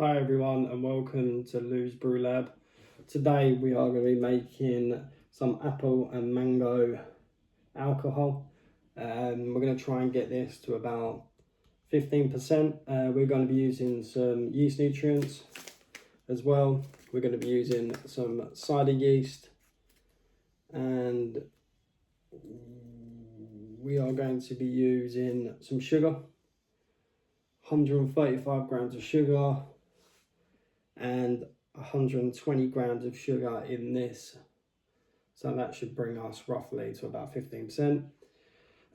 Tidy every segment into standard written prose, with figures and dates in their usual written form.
Hi everyone and welcome to Lou's Brew Lab. Today we are going to be making some apple and mango alcohol. We're going to try and get this to about 15%. We're going to be using some yeast nutrients as well. We're going to be using some cider yeast and we are going to be using some sugar, 135 grams of sugar and 120 grams of sugar in this, so that should bring us roughly to about 15%.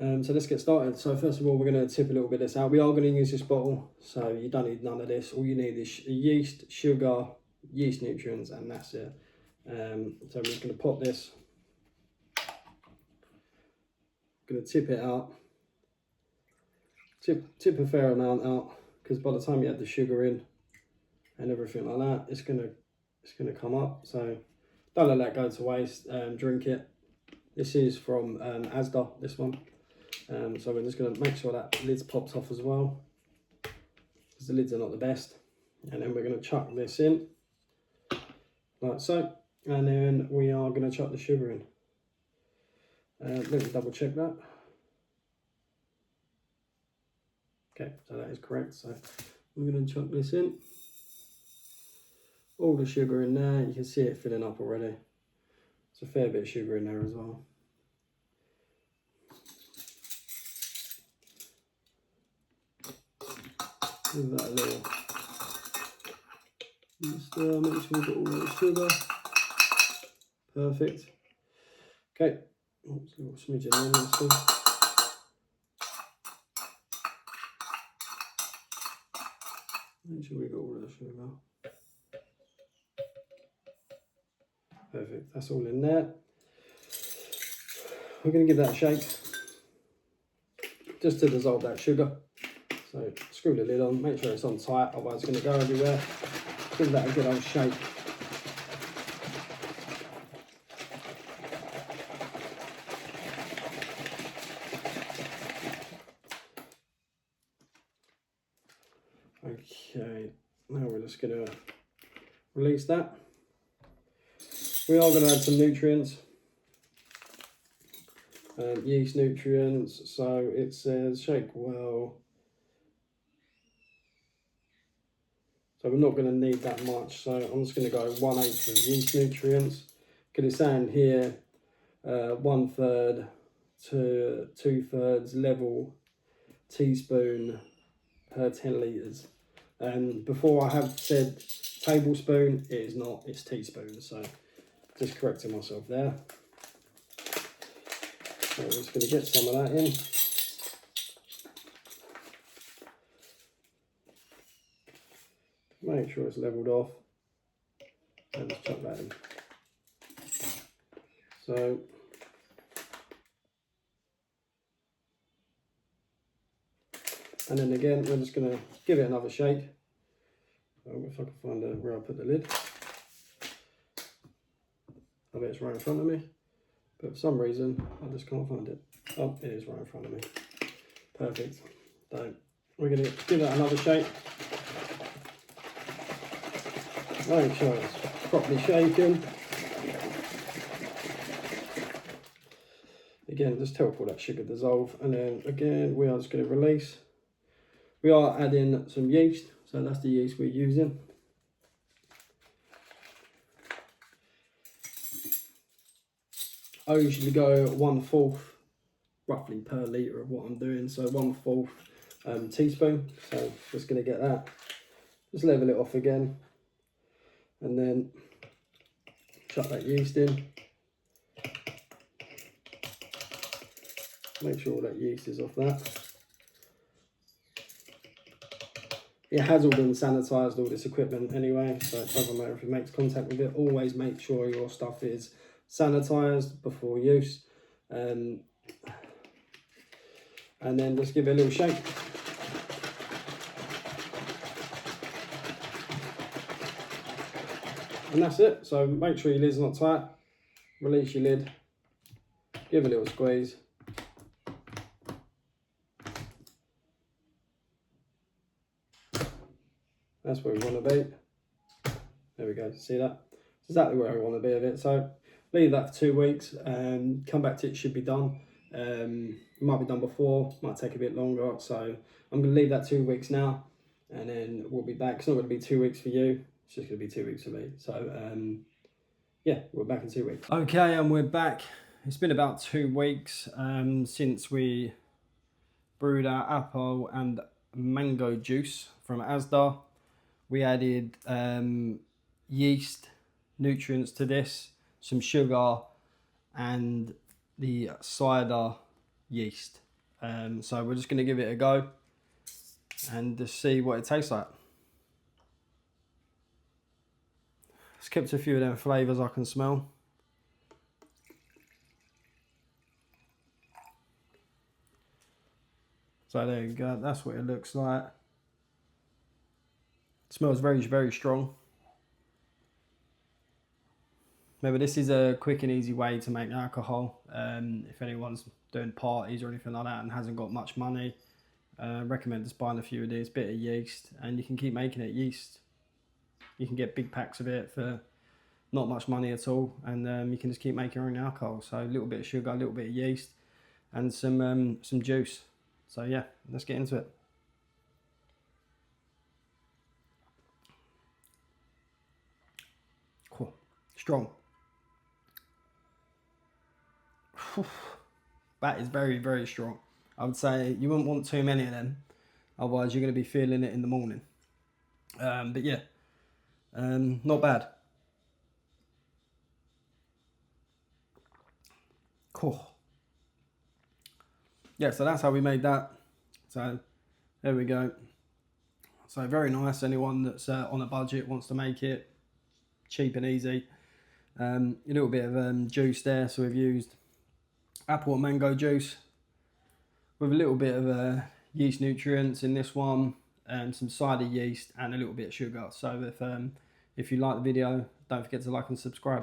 So let's get started. So first of all, we're going to tip a little bit of this out. We are going to use this bottle, so you don't need none of this. All you need is yeast, sugar, yeast nutrients, and that's it. So we're just going to pop this, going to tip it out, tip a fair amount out, because by the time you add the sugar in and everything like that, it's gonna come up. So don't let that go to waste. Drink it. This is from Asda, this one. So we're just gonna make sure that lid's popped off as well, because the lids are not the best. And then we're gonna chuck this in like so, and then we are gonna chuck the sugar in. Let me double check that. Okay, so that is correct. So we're gonna chuck this in. All the sugar in there, you can see it filling up already. It's a fair bit of sugar in there as well. Give that a little stir, make sure we've got all the sugar. Perfect. Okay, oops, a little smidgen in this one. Make sure we've got all the sugar. Perfect, that's all in there. We're going to give that a shake just to dissolve that sugar. So screw the lid on, make sure it's on tight, otherwise it's going to go everywhere. Give that a good old shake. Okay, now we're just going to release that. We are going to add some nutrients, yeast nutrients. So it says shake well. So we're not going to need that much. So I'm just going to go 1/8 of yeast nutrients. Because it's saying here 1/3 to 2/3 level teaspoon per 10 litres. Before I have said tablespoon, it is not, it's teaspoon. So just correcting myself there. So we're just going to get some of that in. Make sure it's levelled off. And just chuck that in. So and then again, we're just going to give it another shake. If I can find where I put the lid. I bet it's right in front of me, but for some reason I just can't find it. Oh, it is right in front of me. Perfect. So we're going to give that another shake. Make sure it's properly shaken. Again, just help all that sugar dissolve, and then again we are just going to release. We are adding some yeast, so that's the yeast we're using. I usually go 1/4 roughly per litre of what I'm doing, so 1/4 teaspoon. So just going to get that, just level it off again, and then chuck that yeast in. Make sure all that yeast is off that. It has all been sanitised, all this equipment anyway, so it doesn't matter if it makes contact with it. Always make sure your stuff is sanitised before use. And then just give it a little shake. And that's it. So make sure your lid's not tight. Release your lid. Give a little squeeze. That's where we want to be. There we go, see that? It's exactly where I want to be with it. So leave that for 2 weeks and come back to it, should be done. It might be done before, might take a bit longer. So I'm going to leave that 2 weeks now, and then we'll be back. It's not going to be 2 weeks for you, it's just going to be 2 weeks for me. So yeah, we're back in 2 weeks. Okay, and we're back. It's been about 2 weeks since we brewed our apple and mango juice from Asda. We added yeast, nutrients to this, some sugar, and the cider yeast. So we're just going to give it a go and just see what it tastes like. It's kept a few of them flavours I can smell. So there you go, that's what it looks like. It smells very, very strong. Maybe this is a quick and easy way to make alcohol. If anyone's doing parties or anything like that and hasn't got much money, recommend just buying a few of these, bit of yeast, and you can keep making it. Yeast, you can get big packs of it for not much money at all, and you can just keep making your own alcohol. So a little bit of sugar, a little bit of yeast, and some juice. So yeah, let's get into it. Cool, strong. That is very, very strong. I would say you wouldn't want too many of them, otherwise you're going to be feeling it in the morning. But yeah, not bad. Cool. Yeah, so that's how we made that. So there we go. So very nice. Anyone that's on a budget wants to make it cheap and easy. A little bit of juice there. So we've used apple and mango juice with a little bit of yeast nutrients in this one, and some cider yeast and a little bit of sugar. So if you like the video, don't forget to like and subscribe.